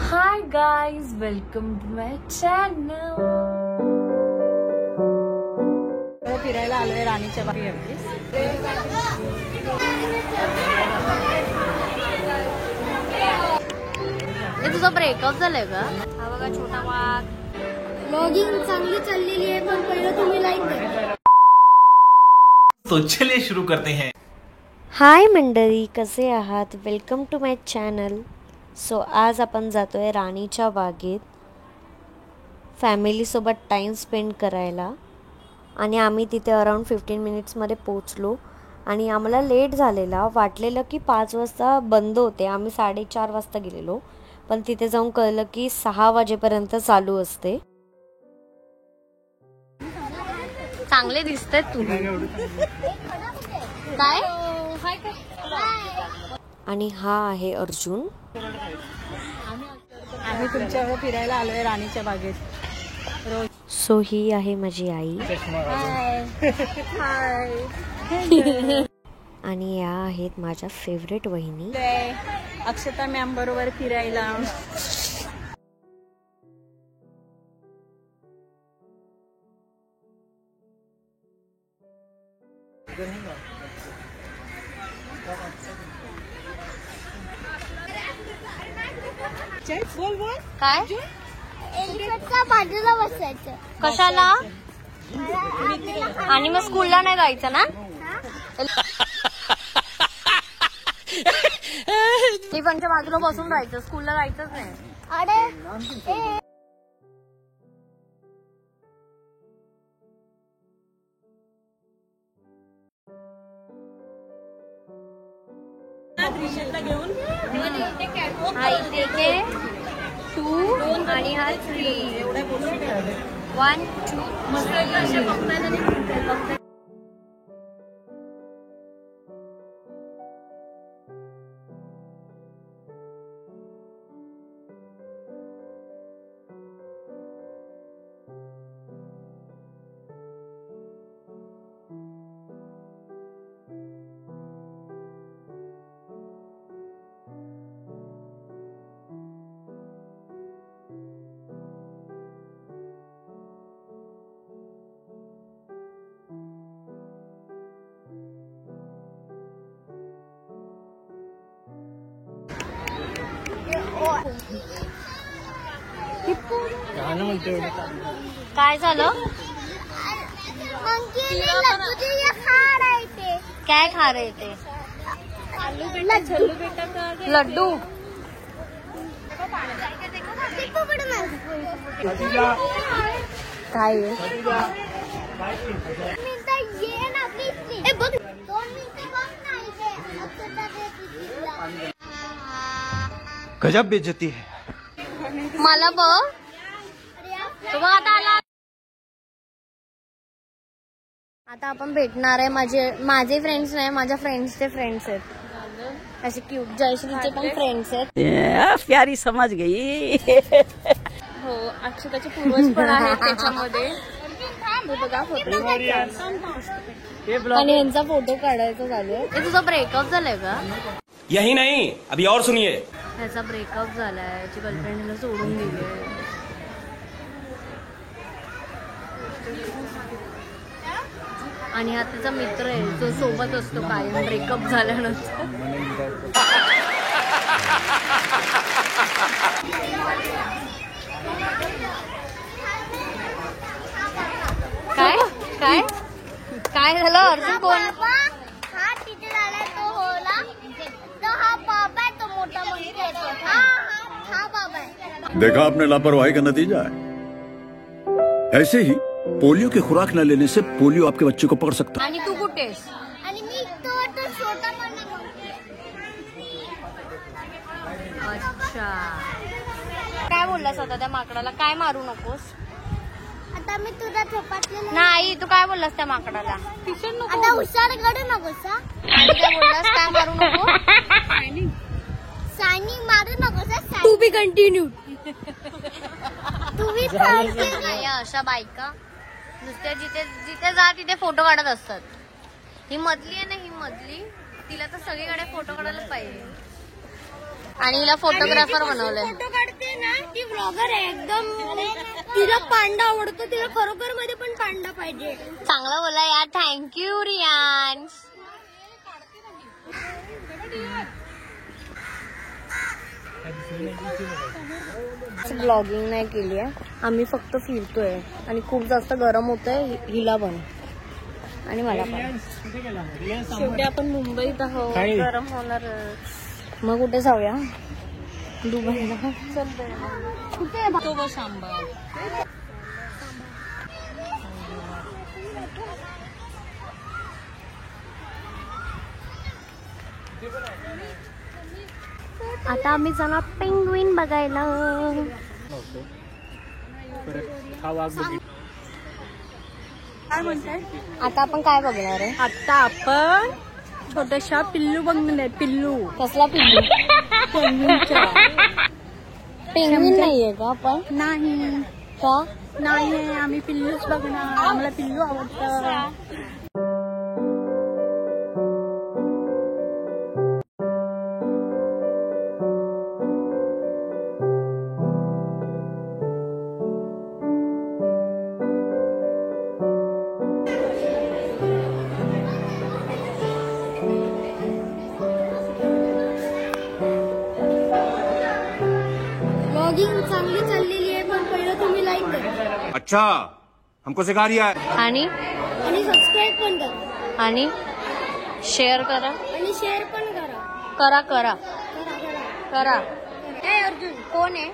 Hi guys, welcome to my channel. फिरायला आलोय राणीच्या बागेत. हे तुझा ब्रेकअप झालाय का? हा बघा छोटा वाघ. व्लॉगिंग चांगली चाललेली आहे पण पहिलं तुम्ही लाईक करा. तो चलिए शुरू करते हैं. हाय मंडळी, कसे आहात? Welcome to my channel. So आज आपण जातोय राणीच्या बागेत फॅमिलीसोबत टाईम स्पेंड करायला. आणि आम्ही तिथे अराऊंड 15 मिनिट्समध्ये पोचलो आणि आम्हाला लेट झालेला. वाटलेलं की 5 वाजता बंद होते. आम्ही 4:30 वाजता गेलेलो, पण तिथे जाऊन कळलं की 6 वाजेपर्यंत चालू असते. चांगले दिसते तुम्ही. काय? आणि हा आहे अर्जुन. आम्ही तुमच्यावर फिरायला आलोय राणीच्या बागेत. सो ही आहे माझी आई. आणि या आहेत माझ्या फेवरेट वहिनी. अक्षता मॅम बरोबर फिरायला. बोल बोल. काय? एलिफंटच्या बाजूला बसायचं. कशाला? आणि मग स्कूलला नाही जायचं ना? एलिफंटच्या बाजूला बसून राहायचं, स्कूलला जायचंच नाही. अरे हा इथे 2 आणि हा 3. 1 2 काय झालं? काय खा रहे थे? लड्डू. काय गजब बेइज्जती है. मला बघ. आता आपण भेटणार आहे. माझे फ्रेंड्स नाही, माझ्या फ्रेंड्सचे फ्रेंड्स आहेत. असे क्यूट जयश्रीचे पण फ्रेंड्स आहेत. प्यारी समज गई. हो, अक्षताचे पूर्वज पण आहेत त्याच्यामध्ये. आणि यांचा फोटो काढायचा चालू आहे. तुझा ब्रेकअप झालाय का? यही नहीं, अभी और सुनिए. ह्याचा ब्रेकअप झालाय. याची गर्लफ्रेंडला सोडून दिली. आणि हा त्याचा मित्र आहे, जो सोबत असतो कायम ब्रेकअप झाल्यानंतर. काय काय काय झालं? अर्जुन कोण? हा तिथे झालाय तो होला. तो हा बाबा आहे, तो मोठा मुलगा आहे तो. हा बाबा आहे. देखा आपने लापरवाही का नतीजा है. ऐसे ही पोलियो की खुराक न लेने से पोलियो आपके बच्चे को पकड़ सकता है. आणि तू कुठेस? आणि मी तो छोटा पण. अच्छा, काय बोललास आता त्या माकडाला? काय मारू नकोस. आता मी तुझा झोपातलेला नाही, तू काय बोललास त्या माकडाला? आता हुशार कडू नकोस. आणि काय बोललास? काय मारू नको. सानी मारू नकोस. To be continue. तुम्ही नाही, अशा बायका नुसत्या जिथे जा तिथे फोटो काढत असतात. ही मधली आहे ना, ही मधली, तिला तर सगळीकडे फोटो काढायला पाहिजे. आणि हिला फोटोग्राफर बनवलंय. ना ती ब्लॉगर आहे एकदम. तिला पांडा आवडतो. तिला खरोखर मध्ये पण पांडा पाहिजे. चांगला बोला यार. थँक्यू रियान. ब्लॉगिंग नाही केली आहे आम्ही, फक्त फिरतोय आणि खूप जास्त गरम होतंय हिला पण आणि मला पण. शेवटी आपण मुंबईत आहोत, गरम होणार. मग कुठे जाऊया? दुबईला. कुठे तो शांबा. आता आम्ही जाणार पेंग्विन बघायला. काय म्हणताय? आता आपण काय बघणार आहे? आता आपण छोट्याशा पिल्लू बघणार आहे. पिल्लू. कसला पिल्लू? पेंग्विनचा. पेंग्विन नाहीये का आपण? नाही का नाही, आम्ही पिल्लूच बघणार. आम्हाला पिल्लू आवडतं. ब्लॉगिंग चांगली चाललेली आहे पण पहिलं तुम्ही लाईक करा. अच्छा हमको सिखा रिया है. आणि सबस्क्राईब पण करा. आणि शेअर करा. आणि शेअर पण करा. करा करा करा. करा. ए अर्जुन कोण आहे?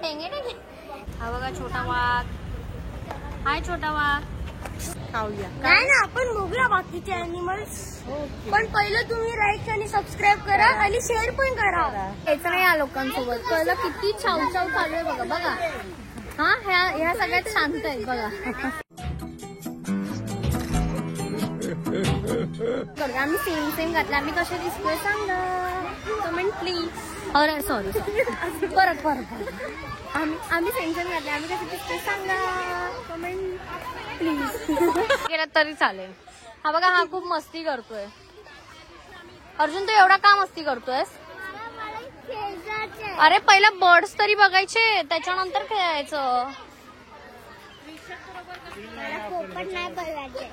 देंगे. हा बघा छोटा वाघ. हाय छोटा वाघ. खाऊया. नाही ना आपण बघूया बाकीचे अॅनिमल्स. पण पहिलं तुम्ही लाईक आणि सबस्क्राईब करा आणि शेअर पण करा. हेच नाही या लोकांसोबत. कळलं किती चाव चाव चालू आहे बघा. बघा हा ह्या सगळ्यात शांत आहेत बघा. आम्ही सेम घातलं. आम्ही कसे दिसतोय सांगा कमेंट प्लीज. अरे सॉरी परत आम्ही सेम घातले. आम्ही कसे दिसतोय सांगा कमेंट प्लीज. केलं तरी चालेल. हा बघा हा खूप मस्ती करतोय. अर्जुन तू एवढा का मस्ती करतोयस? अरे पहिला बर्ड्स तरी बघायचे त्याच्यानंतर खेळायचं. पोपट नाही बघायचे.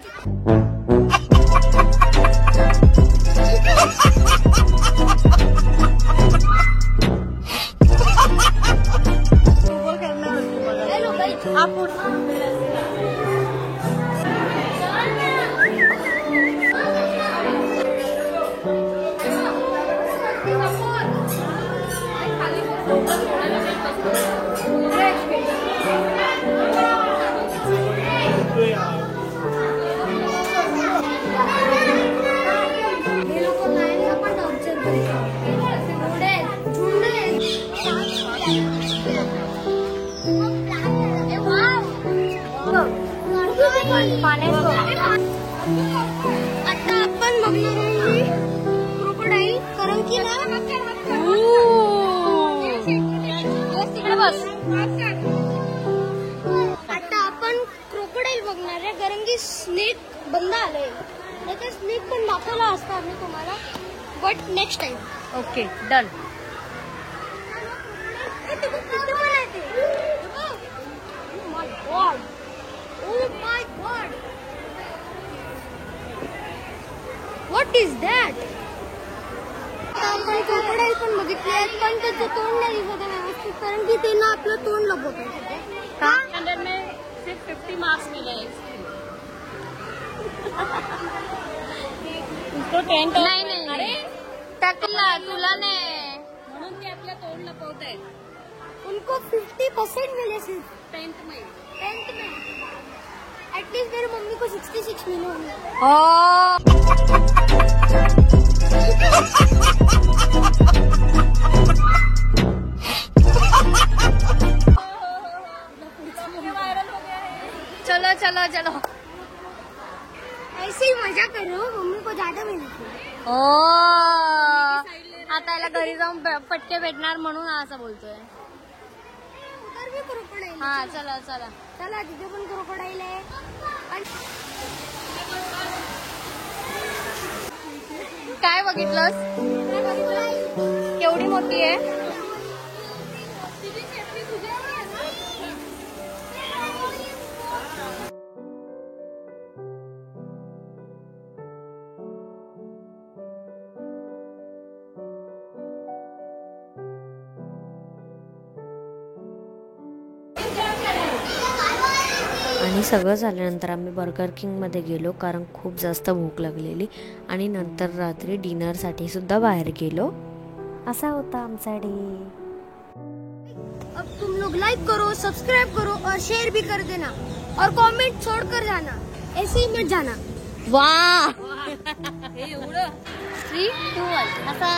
आता आपण बघणार आहे क्रोकोडाईल. कारण की ना तिकडे बस. आता आपण क्रोकोडाईल बघणार आहे कारण की स्नेक बंद आलंय. नाही तर स्नेक पण दाखवला असता आम्ही तुम्हाला. But next time. Okay done. What is that? आपण क्रोकोडाईल पण बघितले पण त्याचं तोंड नाही दिसत आहे व्यवस्थित कारण की ते ना आपलं तोंड लपवत आहे. स्टँडर्ड में सिर्फ 50 मार्क्स मिले. उसको 10 नाही अरे तुला नाही म्हणून ते आपल्या तोंड लपवत आहेत. उनको 50% मिले सिर्फ 10th में. 10th में. एटलीस्ट मेरी मम्मी को 66 मिले होंगे. चलो चलो चलो. ऐसे ही मजा करो. मम्मी को ज्यादा मिलती. ओ आता याला घरी जाऊन पटके भेटणार म्हणून असं बोलतोय. उधर भी क्रोकोडाईल क्रोकोडाईल. हा चला चला. चला तिथे पण क्रोकोडाईल आहे. काय बघितलंस? केवढी मोठी आहे? आणि सगळं झाल्यानंतर आम्ही बर्गर किंगमध्ये गेलो कारण खूप जास्त भूक लागलेली आणि नंतर रात्री डिनरसाठी सुद्धा बाहेर गेलो. असा होता आमचा डे. अब तुम लोग लाइक करो, सब्सक्राइब करो और शेयर भी कर देना और कमेंट छोड़ कर जाना, ऐसे ही मत जाना. वा 3, 2, 1 असा